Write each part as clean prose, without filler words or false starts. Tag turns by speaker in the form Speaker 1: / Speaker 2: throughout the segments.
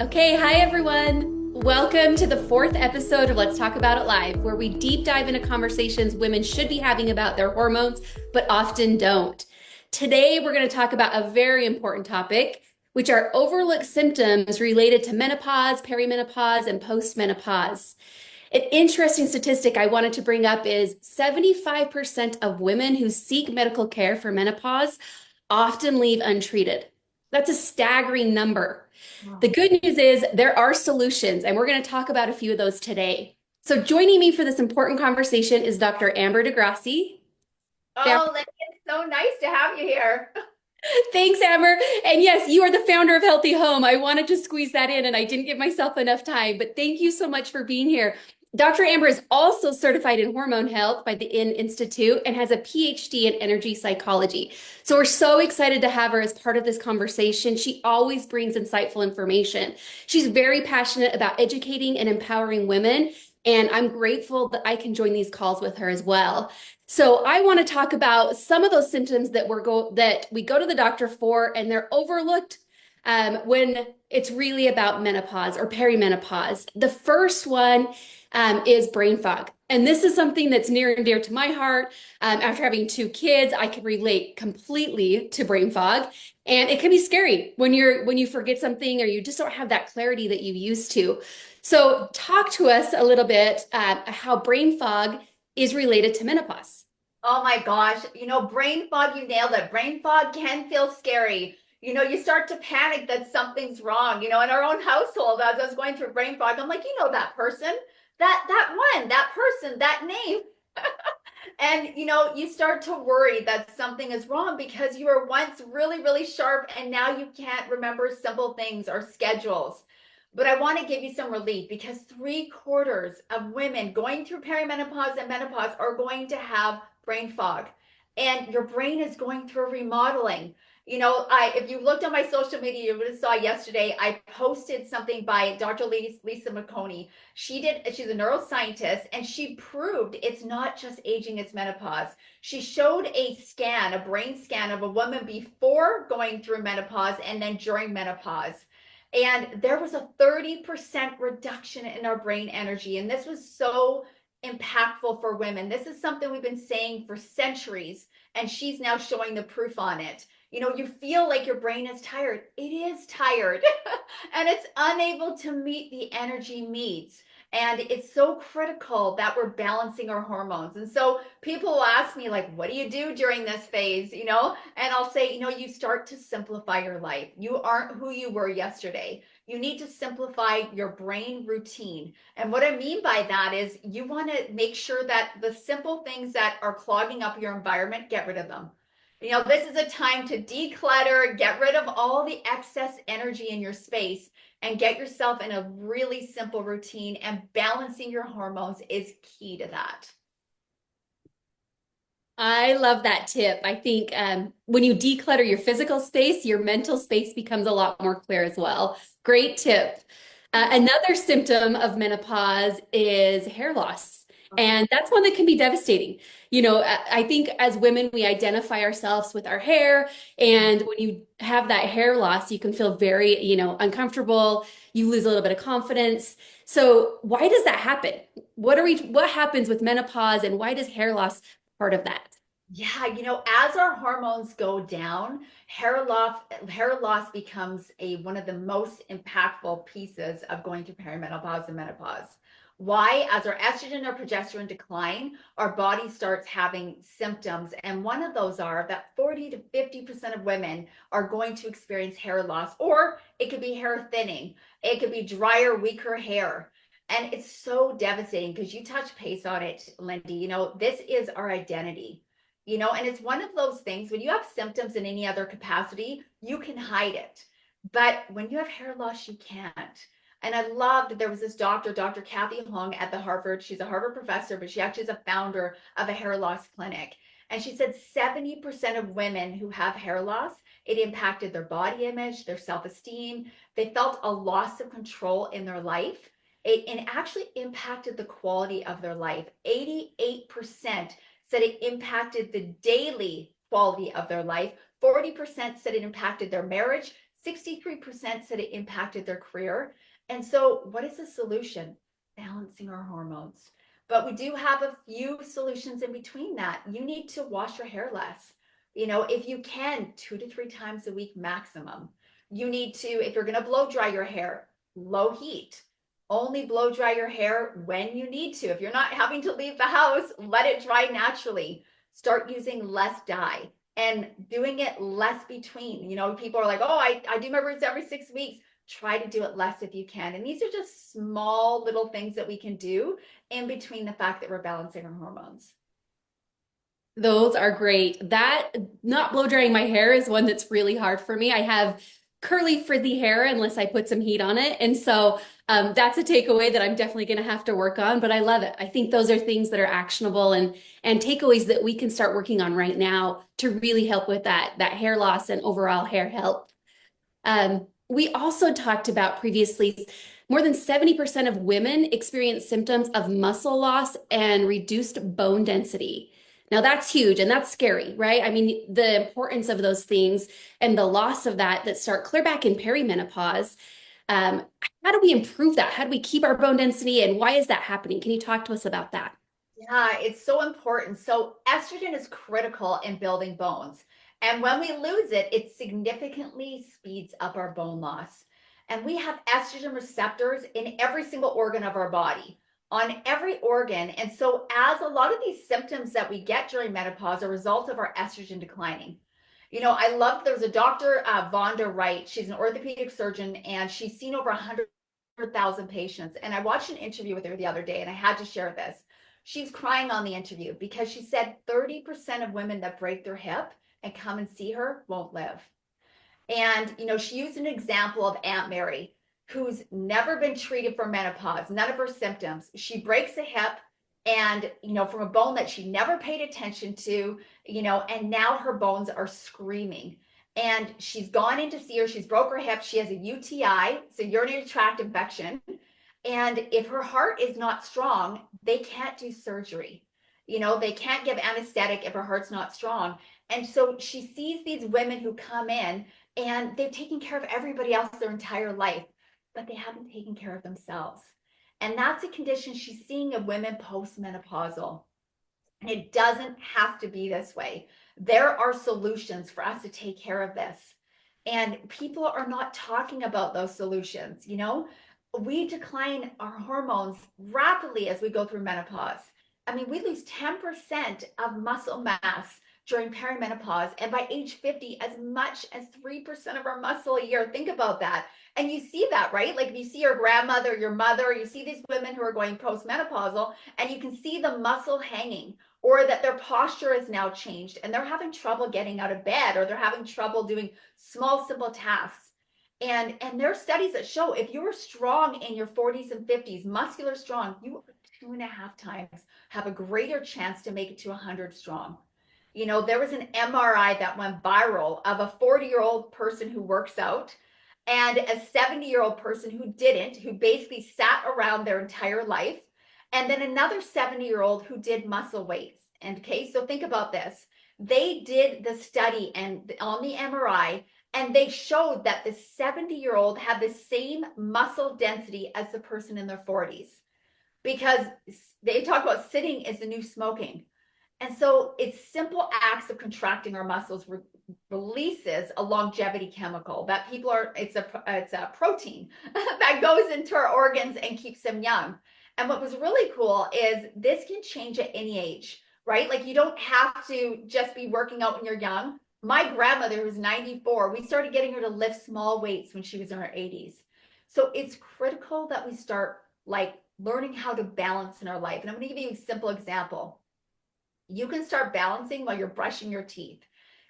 Speaker 1: Okay, hi everyone. Welcome to the fourth episode of Let's Talk About It Live, where we deep dive into conversations women should be having about their hormones, but often don't. Today, we're going to talk about a very important topic, which are overlooked symptoms related to menopause, perimenopause, and postmenopause. An interesting statistic I wanted to bring up is 75% of women who seek medical care for menopause often leave untreated. That's a staggering number. The
Speaker 2: Wow.
Speaker 1: good news is there are solutions, and we're going to talk about a few of those today. So, joining me for this important conversation is Dr. Amber DeGrassi.
Speaker 2: Oh, Lindy, it's so nice to have you here.
Speaker 1: Thanks, Amber. And yes, you are the founder of Healthy Home. I wanted to squeeze that in and I didn't give myself enough time, but thank you so much for being here. Dr. Amber is also certified in hormone health by the IN Institute and has a PhD in energy psychology. So we're so excited to have her as part of this conversation. She always brings insightful information. She's very passionate about educating and empowering women, and I'm grateful that I can join these calls with her as well. So I want to talk about some of those symptoms that we go to the doctor for, and they're overlooked when it's really about menopause or perimenopause. The first one is brain fog, and this is something that's near and dear to my heart. After having two kids, I can relate completely to brain fog, and it can be scary when you forget something or you just don't have that clarity that you used to. So, talk to us a little bit how brain fog is related to menopause.
Speaker 2: Oh my gosh, brain fog, you nailed it. Brain fog can feel scary. You start to panic that something's wrong. In our own household, as I was going through brain fog, I'm like, that person, that person, that name. And you start to worry that something is wrong because you were once really, really sharp and now you can't remember simple things or schedules. But I want to give you some relief because 3/4 of women going through perimenopause and menopause are going to have brain fog. And your brain is going through remodeling. If you looked on my social media, you would have saw yesterday I posted something by Dr. Lisa McConey. She's a neuroscientist, and she proved it's not just aging, it's menopause. She showed a brain scan of a woman before going through menopause and then during menopause. And there was a 30% reduction in our brain energy. And this was so impactful for women. This is something we've been saying for centuries, and she's now showing the proof on it. You feel like your brain is tired. It is tired and it's unable to meet the energy needs. And it's so critical that we're balancing our hormones. And so people will ask me, like, what do you do during this phase? And I'll say, you start to simplify your life. You aren't who you were yesterday. You need to simplify your brain routine. And what I mean by that is you want to make sure that the simple things that are clogging up your environment, get rid of them. This is a time to declutter, get rid of all the excess energy in your space, and get yourself in a really simple routine. And balancing your hormones is key to that.
Speaker 1: I love that tip. I think when you declutter your physical space, your mental space becomes a lot more clear as well. Great tip. Another symptom of menopause is hair loss. And that's one that can be devastating. I think as women, we identify ourselves with our hair. And when you have that hair loss, you can feel very, uncomfortable. You lose a little bit of confidence. So why does that happen? What happens with menopause and why does hair loss part of that?
Speaker 2: Yeah, as our hormones go down, hair loss becomes one of the most impactful pieces of going through perimenopause and menopause. Why? As our estrogen or progesterone decline, our body starts having symptoms, and one of those are that 40 to 50% of women are going to experience hair loss, or it could be hair thinning, it could be drier, weaker hair. And it's so devastating because you touch base on it, Lindy. This is our identity. And it's one of those things when you have symptoms in any other capacity, you can hide it. But when you have hair loss, you can't. And I loved there was this doctor, Dr. Kathy Hong at the Harvard. She's a Harvard professor, but she actually is a founder of a hair loss clinic. And she said 70% of women who have hair loss, it impacted their body image, their self-esteem. They felt a loss of control in their life. It actually impacted the quality of their life. 88% said it impacted the daily quality of their life. 40% said it impacted their marriage. 63% said it impacted their career. And so, what is the solution? Balancing our hormones. But we do have a few solutions in between that. You need to wash your hair less. If you can, 2 to 3 times a week maximum. You need to, if you're going to blow dry your hair, low heat. Only blow dry your hair when you need to. If you're not having to leave the house, let it dry naturally. Start using less dye and doing it less between. People are like, oh, I do my roots every 6 weeks. Try to do it less if you can. And these are just small little things that we can do in between the fact that we're balancing our hormones.
Speaker 1: Those are great. That not blow drying my hair is one that's really hard for me. I have curly frizzy hair unless I put some heat on it. And so that's a takeaway that I'm definitely going to have to work on, but I love it. I think those are things that are actionable and takeaways that we can start working on right now to really help with that hair loss and overall hair health. We also talked about previously, more than 70% of women experience symptoms of muscle loss and reduced bone density. Now that's huge and that's scary, right? I mean, the importance of those things and the loss of that start clear back in perimenopause. Um, how do we improve that? How do we keep our bone density and why is that happening? Can you talk to us about that?
Speaker 2: Yeah, it's so important. So, estrogen is critical in building bones. And when we lose it, it significantly speeds up our bone loss. And we have estrogen receptors in every single organ of our body, on every organ. And so, as a lot of these symptoms that we get during menopause are a result of our estrogen declining. I love there's a doctor, Vonda Wright. She's an orthopedic surgeon and she's seen over 100,000 patients. And I watched an interview with her the other day and I had to share this. She's crying on the interview because she said 30% of women that break their hip and come and see her won't live. And, she used an example of Aunt Mary, who's never been treated for menopause, none of her symptoms. She breaks a hip and, from a bone that she never paid attention to, and now her bones are screaming. And she's gone in to see her. She's broke her hip. She has a UTI, so urinary tract infection. And if her heart is not strong, they can't do surgery. They can't give anesthetic if her heart's not strong. And so she sees these women who come in and they've taken care of everybody else their entire life, but they haven't taken care of themselves. And that's a condition she's seeing of women postmenopausal. And it doesn't have to be this way. There are solutions for us to take care of this. And people are not talking about those solutions. We decline our hormones rapidly as we go through menopause. I mean, we lose 10% of muscle mass during perimenopause, and by age 50, as much as 3% of our muscle a year. Think about that. And you see that, right? Like if you see your grandmother, your mother, you see these women who are going postmenopausal, and you can see the muscle hanging, or that their posture is now changed and they're having trouble getting out of bed, or they're having trouble doing small, simple tasks. And there are studies that show if you're strong in your 40s and 50s, muscular strong, you 2.5 times have a greater chance to make it to 100 strong. There was an MRI that went viral of a 40-year-old person who works out and a 70-year-old person who didn't, who basically sat around their entire life, and then another 70-year-old who did muscle weights. And okay, so think about this. They did the study and on the MRI, and they showed that the 70-year-old had the same muscle density as the person in their 40s, because they talk about sitting is the new smoking. And so it's simple acts of contracting our muscles releases a longevity chemical that it's a protein that goes into our organs and keeps them young. And what was really cool is this can change at any age, right? Like you don't have to just be working out when you're young. My grandmother, who's 94, we started getting her to lift small weights when she was in her 80s. So it's critical that we start like learning how to balance in our life. And I'm going to give you a simple example. You can start balancing while you're brushing your teeth.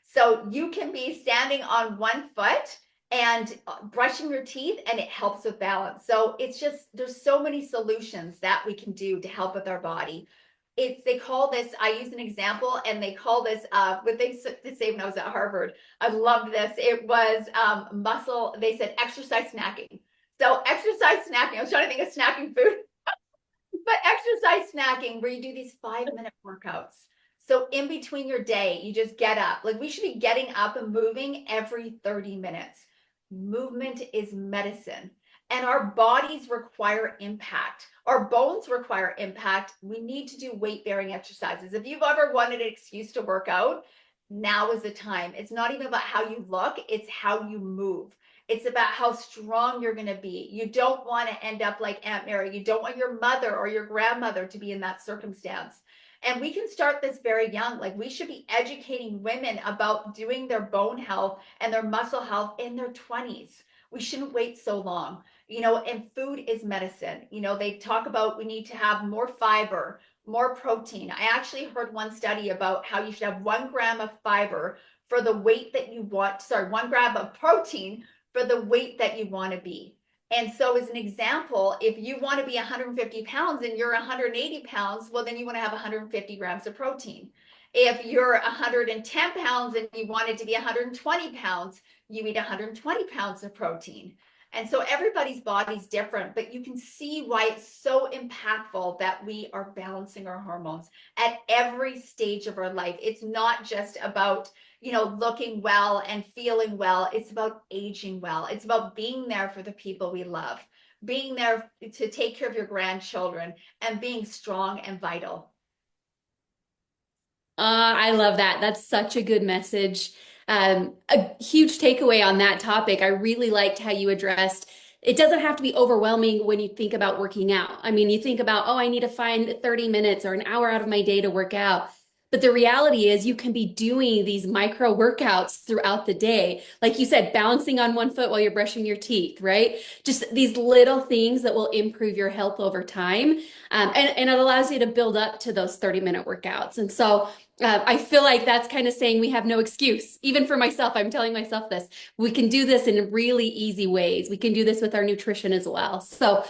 Speaker 2: So you can be standing on one foot and brushing your teeth, and it helps with balance. So it's just, there's so many solutions that we can do to help with our body. They call this, I use an example, and they call this, what they say when I was at Harvard, I loved this. It was muscle, they said exercise snacking. So exercise snacking, I was trying to think of snacking food. But exercise snacking, where you do these 5-minute workouts. So in between your day, you just get up. Like we should be getting up and moving every 30 minutes. movement is medicine. And our bodies require impact. Our bones require impact. We need to do weight bearing exercises. If you've ever wanted an excuse to work out, now is the time. It's not even about how you look, it's how you move. It's about how strong you're going to be. You don't want to end up like Aunt Mary. You don't want your mother or your grandmother to be in that circumstance. And we can start this very young. Like, we should be educating women about doing their bone health and their muscle health in their 20s. We shouldn't wait so long. And food is medicine. They talk about we need to have more fiber, more protein. I actually heard one study about how you should have 1 gram of fiber for the weight that you want, 1 gram of protein for the weight that you want to be. And so, as an example, if you want to be 150 pounds and you're 180 pounds, well, then you want to have 150 grams of protein. If you're 110 pounds and you want it to be 120 pounds, you eat 120 pounds of protein. And so everybody's body's different, but you can see why it's so impactful that we are balancing our hormones at every stage of our life. It's not just about, looking well and feeling well. It's about aging well. It's about being there for the people we love, being there to take care of your grandchildren, and being strong and vital.
Speaker 1: I love that. That's such a good message. A huge takeaway on that topic. I really liked how you addressed it doesn't have to be overwhelming when you think about working out. I mean, you think about, oh, I need to find 30 minutes or an hour out of my day to work out. But the reality is you can be doing these micro workouts throughout the day. Like you said, balancing on one foot while you're brushing your teeth, right? Just these little things that will improve your health over time. And it allows you to build up to those 30-minute workouts. And so I feel like that's kind of saying we have no excuse. Even for myself, I'm telling myself this. We can do this in really easy ways. We can do this with our nutrition as well. So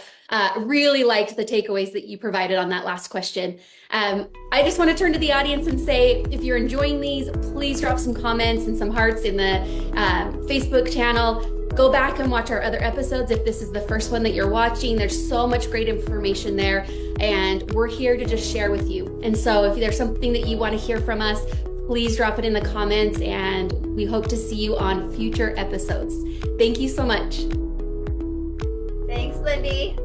Speaker 1: really liked the takeaways that you provided on that last question. I just want to turn to the audience and say, if you're enjoying these, please drop some comments and some hearts in the Facebook channel. Go back and watch our other episodes if this is the first one that you're watching. There's so much great information there, and we're here to just share with you. And so if there's something that you want to hear from us, please drop it in the comments, and we hope to see you on future episodes. Thank you so much.
Speaker 2: Thanks, Lindy.